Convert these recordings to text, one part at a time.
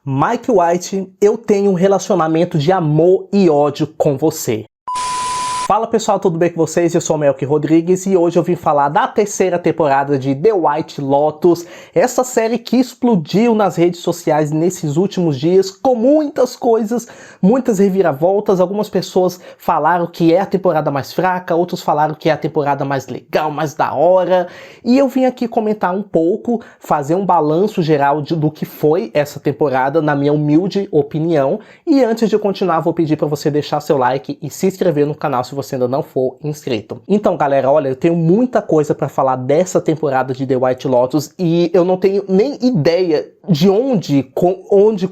Mike White, eu tenho um relacionamento de amor e ódio com você. Fala pessoal, tudo bem com vocês? Eu sou o Melky Rodrigues e hoje eu vim falar da terceira temporada de The White Lotus, essa série que explodiu nas redes sociais nesses últimos dias com muitas coisas, muitas reviravoltas. Algumas pessoas falaram que é a temporada mais fraca, outros falaram que é a temporada mais legal, mais da hora. E eu vim aqui comentar um pouco, fazer um balanço geral do que foi essa temporada, na minha humilde opinião. E antes de continuar, vou pedir para você deixar seu like e se inscrever no canal se você ainda não for inscrito. Então, galera, olha, eu tenho muita coisa para falar dessa temporada de The White Lotus e eu não tenho nem ideia de onde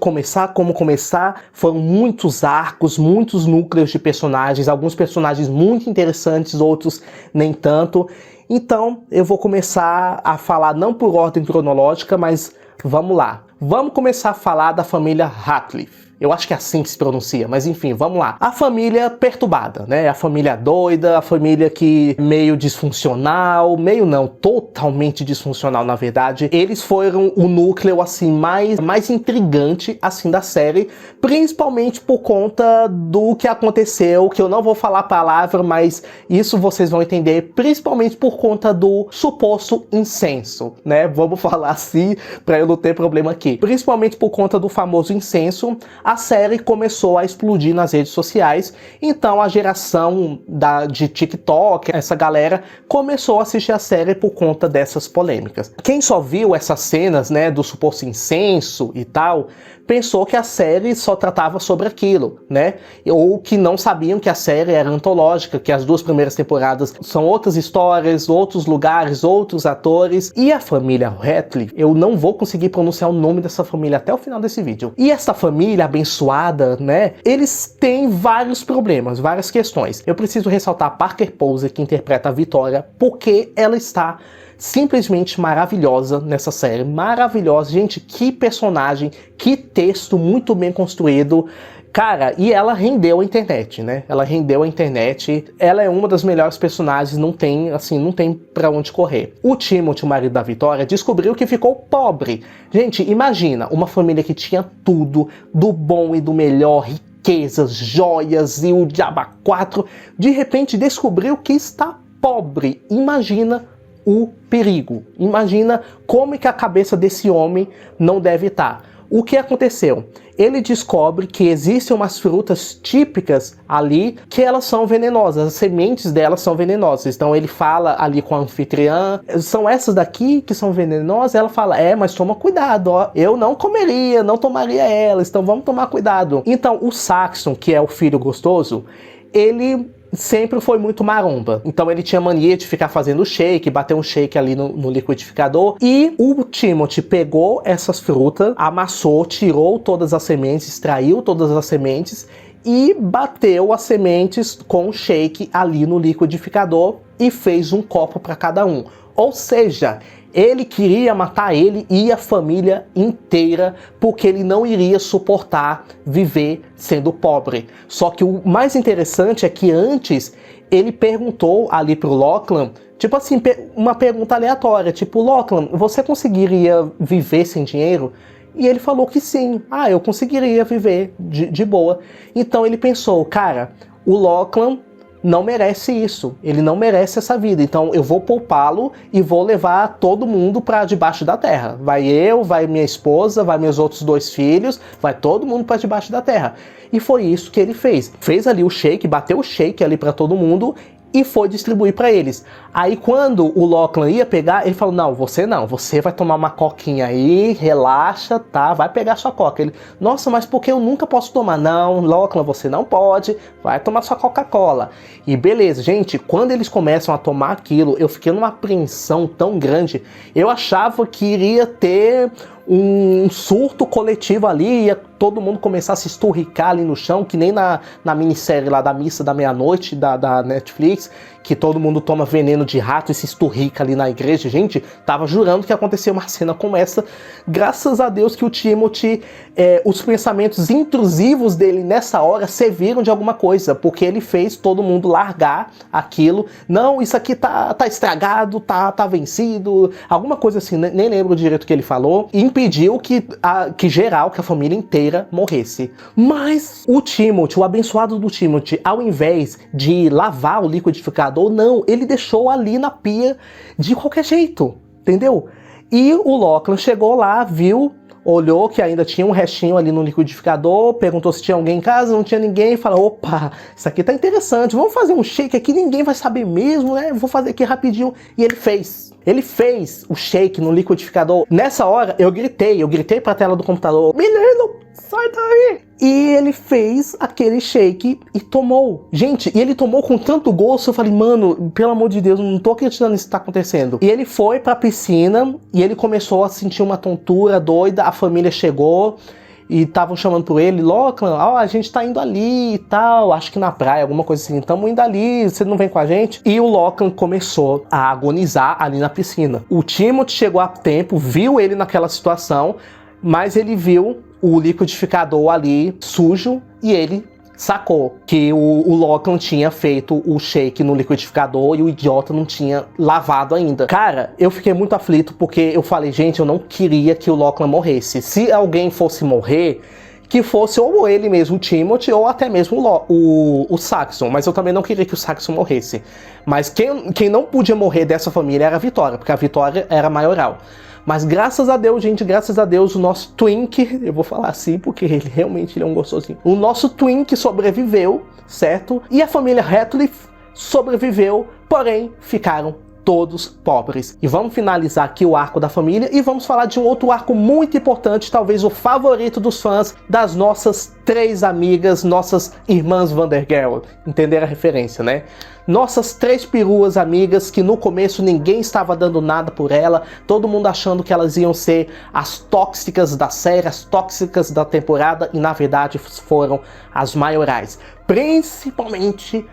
começar, como começar. Foram muitos arcos, muitos núcleos de personagens, alguns personagens muito interessantes, outros nem tanto. Então, eu vou começar a falar não por ordem cronológica, mas vamos lá. Vamos começar a falar da família Ratcliffe. Eu acho que é assim que se pronuncia, mas enfim, vamos lá. A família perturbada, né? A família doida, a família que meio disfuncional, meio não, totalmente disfuncional na verdade. Eles foram o núcleo assim mais intrigante assim da série, principalmente por conta do que aconteceu, que eu não vou falar a palavra, mas isso vocês vão entender, principalmente por conta do suposto incenso, né? Vamos falar assim para eu não ter problema aqui. Principalmente por conta do famoso incenso, a série começou a explodir nas redes sociais, então a geração de TikTok, essa galera, começou a assistir a série por conta dessas polêmicas. Quem só viu essas cenas, né, do suposto incenso e tal, pensou que a série só tratava sobre aquilo, né? Ou que não sabiam que a série era antológica, que as duas primeiras temporadas são outras histórias, outros lugares, outros atores. E a família Ratcliffe, eu não vou conseguir pronunciar o nome dessa família até o final desse vídeo. E essa família abençoada, né? Eles têm vários problemas, várias questões. Eu preciso ressaltar Parker Posey, que interpreta a Vitória, porque ela está simplesmente maravilhosa nessa série, maravilhosa. Gente, que personagem, que texto muito bem construído. Cara, e ela rendeu a internet, né? Ela rendeu a internet. Ela é uma das melhores personagens, não tem pra onde correr. O Timothy, o marido da Vitória, descobriu que ficou pobre. Gente, imagina, uma família que tinha tudo, do bom e do melhor, riquezas, joias e o diabo a quatro, de repente descobriu que está pobre. Imagina o perigo. Imagina como é que a cabeça desse homem não deve estar. O que aconteceu? Ele descobre que existem umas frutas típicas ali que elas são venenosas, as sementes delas são venenosas. Então ele fala ali com a anfitriã, são essas daqui que são venenosas? Ela fala, mas toma cuidado, ó, eu não comeria, não tomaria elas, então vamos tomar cuidado. Então o Saxon, que é o filho gostoso, ele sempre foi muito maromba, então ele tinha mania de ficar fazendo shake, bater um shake ali no liquidificador. E o Timothy pegou essas frutas, amassou, tirou todas as sementes, extraiu todas as sementes e bateu as sementes com o shake ali no liquidificador e fez um copo para cada um. Ou seja, ele queria matar ele e a família inteira, porque ele não iria suportar viver sendo pobre. Só que o mais interessante é que antes ele perguntou ali pro Lachlan, tipo assim, uma pergunta aleatória, tipo, Lachlan, você conseguiria viver sem dinheiro? E ele falou que sim, eu conseguiria viver de boa. Então ele pensou, cara, o Lachlan não merece isso, ele não merece essa vida, então eu vou poupá-lo e vou levar todo mundo para debaixo da terra. Vai eu, vai minha esposa, vai meus outros 2 filhos, vai todo mundo para debaixo da terra. E foi isso que ele fez. Fez ali o shake, bateu o shake ali para todo mundo e foi distribuir para eles. Aí quando o Lachlan ia pegar, ele falou, não, você vai tomar uma coquinha aí, relaxa, tá, vai pegar sua coca. Ele, nossa, mas por que eu nunca posso tomar? Não, Lachlan, você não pode, vai tomar sua Coca-Cola. E beleza, gente, quando eles começam a tomar aquilo, eu fiquei numa apreensão tão grande, eu achava que iria ter um surto coletivo ali, ia todo mundo começar a se esturricar ali no chão, que nem na minissérie lá da Missa da Meia-Noite da Netflix, que todo mundo toma veneno de rato e se esturrica ali na igreja. Gente, tava jurando que acontecia uma cena como essa. Graças a Deus que o Timothy, os pensamentos intrusivos dele nessa hora serviram de alguma coisa, porque ele fez todo mundo largar aquilo. Não, isso aqui tá estragado, tá vencido, alguma coisa assim, nem lembro direito o que ele falou. E em pediu que a família inteira morresse. Mas o Timothy, o abençoado do Timothy, ao invés de lavar o liquidificador, não, ele deixou ali na pia de qualquer jeito, entendeu? E o Lachlan chegou lá, viu, olhou que ainda tinha um restinho ali no liquidificador, perguntou se tinha alguém em casa, não tinha ninguém, falou, opa, isso aqui tá interessante, vamos fazer um shake aqui, ninguém vai saber mesmo, né? Vou fazer aqui rapidinho. E ele fez. Ele fez o shake no liquidificador. Nessa hora, eu gritei pra tela do computador, menino, sai daí! E ele fez aquele shake e tomou. Gente, e ele tomou com tanto gosto, eu falei, mano, pelo amor de Deus, não tô acreditando nisso que tá acontecendo. E ele foi pra piscina e ele começou a sentir uma tontura doida, a família chegou e estavam chamando por ele, Lachlan, a gente tá indo ali e tal, acho que na praia, alguma coisa assim, tamo indo ali, você não vem com a gente? E o Lachlan começou a agonizar ali na piscina. O Timothy chegou a tempo, viu ele naquela situação, mas ele viu o liquidificador ali sujo e ele sacou que o Lachlan tinha feito o shake no liquidificador e o idiota não tinha lavado ainda. Cara, eu fiquei muito aflito porque eu falei, gente, eu não queria que o Lachlan morresse. Se alguém fosse morrer, que fosse ou ele mesmo, o Timothy, ou até mesmo o Saxon. Mas eu também não queria que o Saxon morresse. Mas quem não podia morrer dessa família era a Vitória, porque a Vitória era maioral. Mas graças a Deus, gente, graças a Deus, o nosso Twink, eu vou falar assim porque ele realmente é um gostosinho. O nosso Twink sobreviveu, certo? E a família Ratcliffe sobreviveu, porém ficaram todos pobres. E vamos finalizar aqui o arco da família e vamos falar de um outro arco muito importante, talvez o favorito dos fãs, das nossas 3 amigas, nossas irmãs Vandergirl. Entenderam a referência, né? Nossas 3 peruas amigas que no começo ninguém estava dando nada por ela, todo mundo achando que elas iam ser as tóxicas da série, as tóxicas da temporada, e na verdade foram as maiorais. Principalmente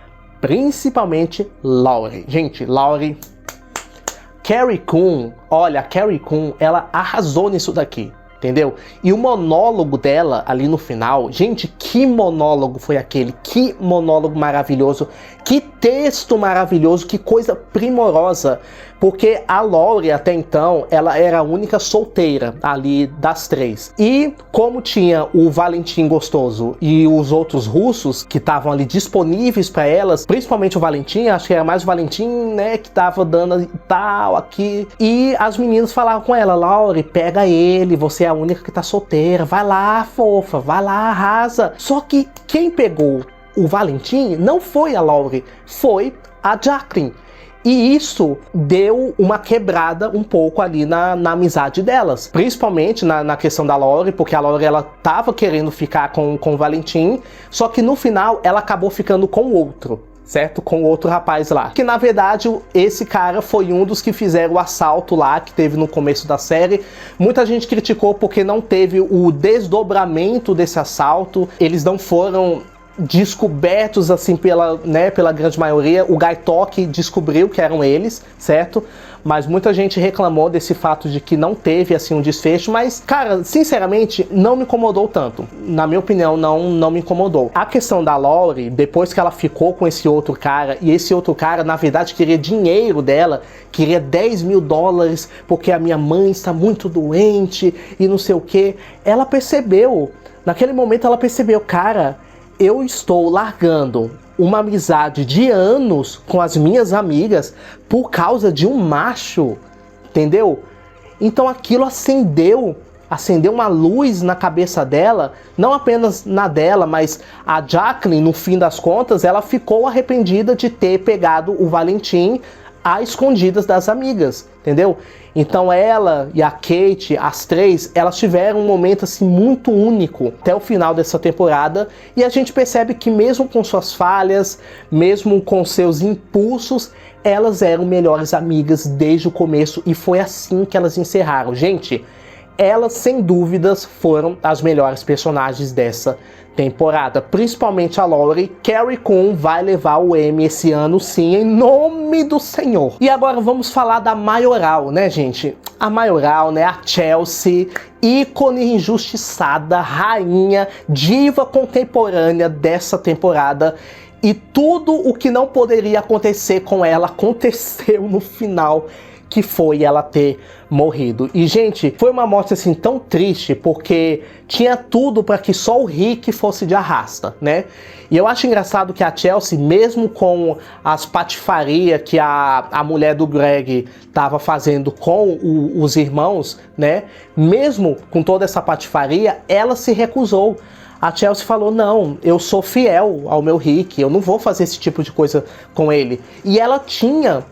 Laurie. Gente, Laurie... Carrie Coon, olha, a Carrie Coon, ela arrasou nisso daqui, entendeu? E o monólogo dela ali no final, gente, que monólogo foi aquele? Que monólogo maravilhoso, que texto maravilhoso, que coisa primorosa. Porque a Laurie até então, ela era a única solteira ali das 3. E como tinha o Valentim gostoso e os outros russos que estavam ali disponíveis para elas, principalmente o Valentim, acho que era mais o Valentim, né, que tava dando tal aqui. E as meninas falavam com ela, Laurie, pega ele, você é a única que tá solteira, vai lá, fofa, vai lá, arrasa. Só que quem pegou o Valentim não foi a Laurie, foi a Jacqueline. E isso deu uma quebrada um pouco ali na amizade delas. Principalmente na questão da Laurie, porque a Laurie ela tava querendo ficar com o Valentim, só que no final ela acabou ficando com o outro, certo? Com o outro rapaz lá. Que na verdade esse cara foi um dos que fizeram o assalto lá, que teve no começo da série. Muita gente criticou porque não teve o desdobramento desse assalto. Eles não foram descobertos assim pela grande maioria. O Guy Tok descobriu que eram eles, certo? Mas muita gente reclamou desse fato de que não teve assim um desfecho, mas cara, sinceramente não me incomodou tanto. Na minha opinião, não me incomodou. A questão da Laurie, depois que ela ficou com esse outro cara, e esse outro cara na verdade queria dinheiro dela, queria 10 mil dólares porque a minha mãe está muito doente e não sei o que, ela percebeu, naquele momento ela percebeu, cara, eu estou largando uma amizade de anos com as minhas amigas por causa de um macho, entendeu? Então aquilo acendeu uma luz na cabeça dela, não apenas na dela, mas a Jacqueline, no fim das contas, ela ficou arrependida de ter pegado o Valentim a escondidas das amigas, entendeu? Então ela e a Kate, as 3, elas tiveram um momento assim muito único até o final dessa temporada, e a gente percebe que mesmo com suas falhas, mesmo com seus impulsos, elas eram melhores amigas desde o começo, e foi assim que elas encerraram. Gente, elas sem dúvidas foram as melhores personagens dessa temporada, principalmente a Laurie. Carrie Coon vai levar o Emmy esse ano sim, em nome do Senhor. E agora vamos falar da maioral, né, gente? A maioral, né, a Chelsea, ícone injustiçada, rainha, diva contemporânea dessa temporada. E tudo o que não poderia acontecer com ela aconteceu no final. que foi ela ter morrido. E, gente, foi uma morte assim tão triste, porque tinha tudo para que só o Rick fosse de arrasta, né? E eu acho engraçado que a Chelsea, mesmo com as patifarias que a mulher do Greg tava fazendo com os irmãos, né? Mesmo com toda essa patifaria, ela se recusou. A Chelsea falou, não, eu sou fiel ao meu Rick, eu não vou fazer esse tipo de coisa com ele. E ela tinha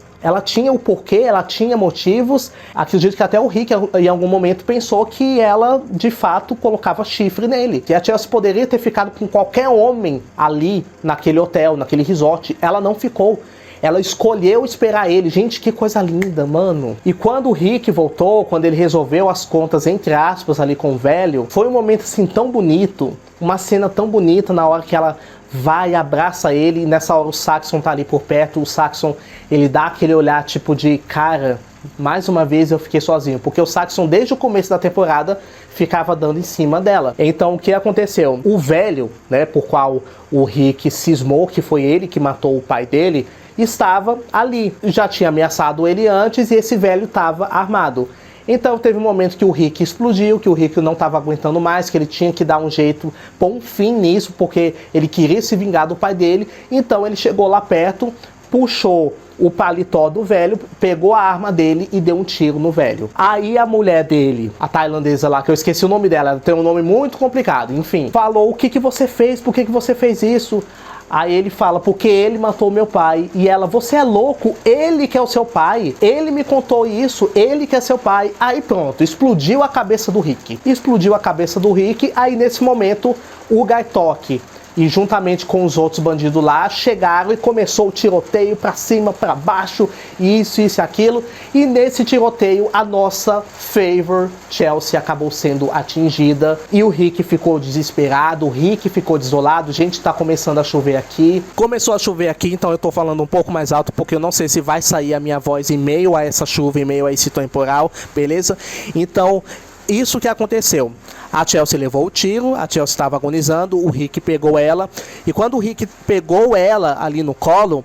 o porquê, ela tinha motivos. Acredito que até o Rick em algum momento pensou que ela de fato colocava chifre nele. E a Chelsea poderia ter ficado com qualquer homem ali naquele hotel, naquele resort. Ela não ficou. Ela escolheu esperar ele. Gente, que coisa linda, mano. E quando o Rick voltou, quando ele resolveu as contas, entre aspas, ali com o velho, foi um momento assim tão bonito. Uma cena tão bonita na hora que ela vai e abraça ele. E nessa hora o Saxon tá ali por perto. O Saxon, ele dá aquele olhar tipo de, cara, mais uma vez eu fiquei sozinho. Porque o Saxon, desde o começo da temporada, ficava dando em cima dela. Então, o que aconteceu? O velho, né, por qual o Rick cismou que foi ele que matou o pai dele, estava ali. Já tinha ameaçado ele antes e esse velho estava armado. Então teve um momento que o Rick explodiu, que o Rick não estava aguentando mais, que ele tinha que dar um jeito, pôr um fim nisso, porque ele queria se vingar do pai dele. Então ele chegou lá perto, puxou o paletó do velho, pegou a arma dele e deu um tiro no velho. Aí a mulher dele, a tailandesa lá, que eu esqueci o nome dela, ela tem um nome muito complicado, enfim, falou, o que você fez? Por que você fez isso? Aí ele fala, porque ele matou meu pai. E ela, você é louco? Ele que é o seu pai. Ele me contou isso, ele que é seu pai. Aí pronto, explodiu a cabeça do Rick. Explodiu a cabeça do Rick. Aí nesse momento, o Gaitoque e juntamente com os outros bandidos lá, chegaram e começou o tiroteio pra cima, pra baixo, isso e aquilo. E nesse tiroteio, a nossa favor Chelsea acabou sendo atingida. E o Rick ficou desesperado, o Rick ficou desolado. Gente, tá começando a chover aqui. Começou a chover aqui, então eu tô falando um pouco mais alto, porque eu não sei se vai sair a minha voz em meio a essa chuva, em meio a esse temporal, beleza? Então, isso que aconteceu. A Chelsea levou o tiro, a Chelsea estava agonizando, o Rick pegou ela. E quando o Rick pegou ela ali no colo,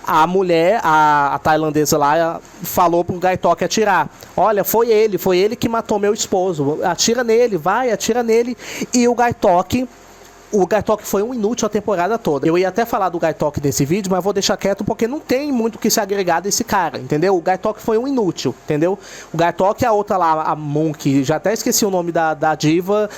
a mulher, a tailandesa lá, falou pro Gaitoque atirar. Olha, foi ele que matou meu esposo. Atira nele, vai, atira nele. E o Gaitoque foi um inútil a temporada toda. Eu ia até falar do Gaitoque nesse vídeo, mas vou deixar quieto porque não tem muito o que se agregar desse cara, entendeu? O Gaitoque foi um inútil, entendeu? O Gaitoque e a outra lá, a Monk, já até esqueci o nome da diva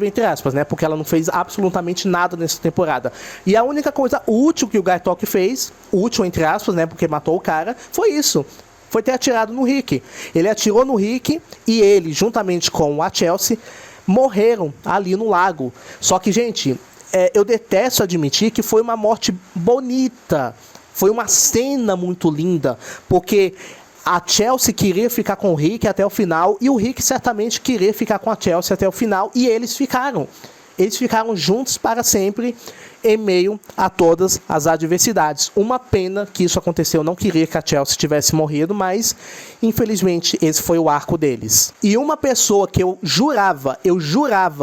entre aspas, né? Porque ela não fez absolutamente nada nessa temporada. E a única coisa útil que o Gaitoque fez, útil entre aspas, né? Porque matou o cara, foi isso. Foi ter atirado no Rick. Ele atirou no Rick e ele, juntamente com a Chelsea, morreram ali no lago. Só que, gente, eu detesto admitir que foi uma morte bonita. Foi uma cena muito linda. Porque a Chelsea queria ficar com o Rick até o final. E o Rick certamente queria ficar com a Chelsea até o final. E eles ficaram. Eles ficaram juntos para sempre, em meio a todas as adversidades. Uma pena que isso aconteceu. Eu não queria que a Chelsea tivesse morrido, mas infelizmente esse foi o arco deles. E uma pessoa que eu jurava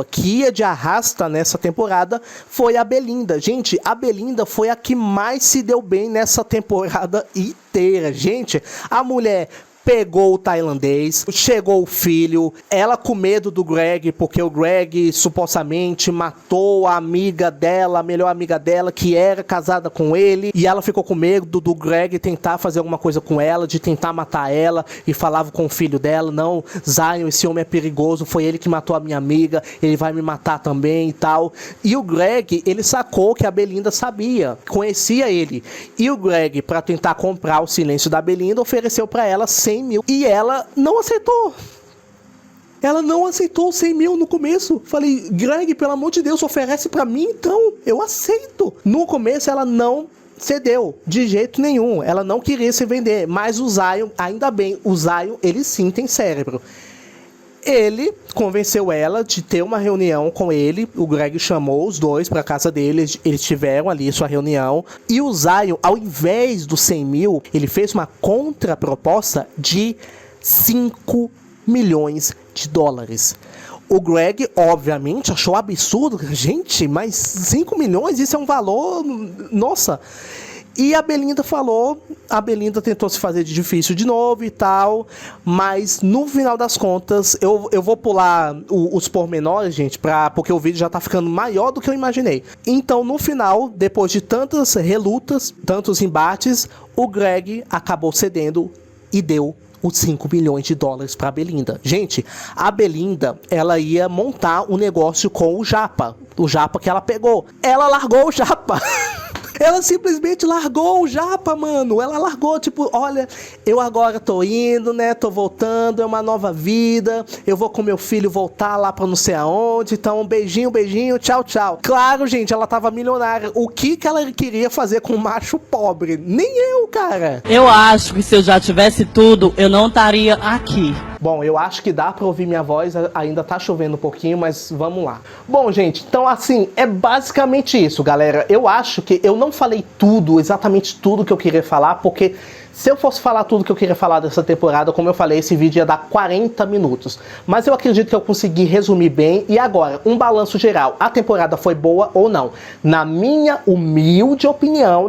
que ia de arrasta nessa temporada foi a Belinda. Gente, a Belinda foi a que mais se deu bem nessa temporada inteira. Gente, a mulher pegou o tailandês, chegou o filho, ela com medo do Greg, porque o Greg supostamente matou a amiga dela, a melhor amiga dela, que era casada com ele, e ela ficou com medo do Greg tentar fazer alguma coisa com ela, de tentar matar ela, e falava com o filho dela, não, Zion, esse homem é perigoso, foi ele que matou a minha amiga, ele vai me matar também e tal. E o Greg, ele sacou que a Belinda sabia, conhecia ele, e o Greg, para tentar comprar o silêncio da Belinda, ofereceu para ela 100 mil. E ela não aceitou. Ela não aceitou 100 mil no começo. Falei, Greg, pelo amor de Deus, oferece pra mim então. Eu aceito. No começo ela não cedeu, de jeito nenhum. Ela não queria se vender. Mas o Zion, ainda bem, o Zion, ele sim tem cérebro. Ele convenceu ela de ter uma reunião com ele. O Greg chamou os dois para casa dele. Eles tiveram ali sua reunião. E o Zion, ao invés dos 100 mil, ele fez uma contraproposta de 5 milhões de dólares. O Greg, obviamente, achou absurdo. Gente, mas 5 milhões, isso é um valor... Nossa... E a Belinda falou, a Belinda tentou se fazer de difícil de novo e tal, mas no final das contas, eu vou pular os pormenores, gente, porque o vídeo já tá ficando maior do que eu imaginei. Então, no final, depois de tantas relutas, tantos embates, o Greg acabou cedendo e deu os 5 milhões de dólares para a Belinda. Gente, a Belinda, ela ia montar um negócio com o Japa que ela pegou. Ela largou o Japa. Ela simplesmente largou o Japa, mano. Ela largou, tipo, olha, eu agora tô indo, né? Tô voltando, é uma nova vida. Eu vou com meu filho voltar lá pra não sei aonde. Então, beijinho, beijinho, tchau, tchau. Claro, gente, ela tava milionária. O que ela queria fazer com um macho pobre? Nem eu, cara. Eu acho que se eu já tivesse tudo, eu não estaria aqui. Bom, eu acho que dá pra ouvir minha voz, ainda tá chovendo um pouquinho, mas vamos lá. Bom, gente, então assim, é basicamente isso, galera. Eu acho que eu não falei tudo, exatamente tudo que eu queria falar, porque se eu fosse falar tudo que eu queria falar dessa temporada, como eu falei, esse vídeo ia dar 40 minutos. Mas eu acredito que eu consegui resumir bem. E agora, um balanço geral. A temporada foi boa ou não? Na minha humilde opinião,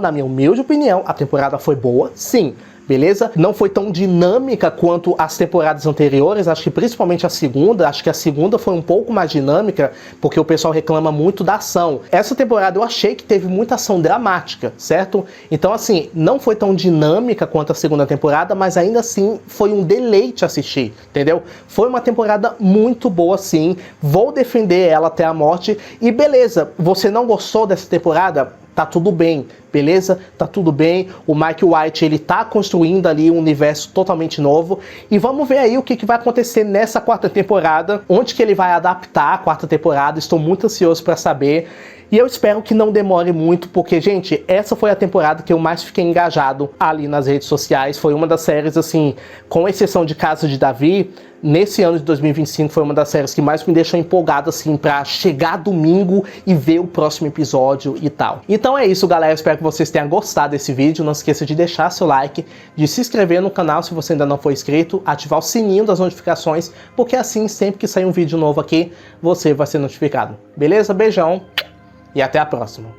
a temporada foi boa, sim. Beleza? Não foi tão dinâmica quanto as temporadas anteriores, acho que principalmente a segunda, acho que a segunda foi um pouco mais dinâmica, porque o pessoal reclama muito da ação. Essa temporada eu achei que teve muita ação dramática, certo? Então assim, não foi tão dinâmica quanto a segunda temporada, mas ainda assim foi um deleite assistir, entendeu? Foi uma temporada muito boa sim, vou defender ela até a morte, e beleza, você não gostou dessa temporada? Tá tudo bem, beleza? Tá tudo bem. O Mike White, ele tá construindo ali um universo totalmente novo. E vamos ver aí o que vai acontecer nessa quarta temporada. Onde que ele vai adaptar a quarta temporada. Estou muito ansioso para saber. E eu espero que não demore muito, porque, gente, essa foi a temporada que eu mais fiquei engajado ali nas redes sociais. Foi uma das séries, assim, com exceção de Casa de Davi, nesse ano de 2025 foi uma das séries que mais me deixou empolgado, assim, pra chegar domingo e ver o próximo episódio e tal. Então é isso, galera. Espero que vocês tenham gostado desse vídeo. Não esqueça de deixar seu like, de se inscrever no canal se você ainda não for inscrito, ativar o sininho das notificações, porque assim, sempre que sair um vídeo novo aqui, você vai ser notificado. Beleza? Beijão! E até a próxima.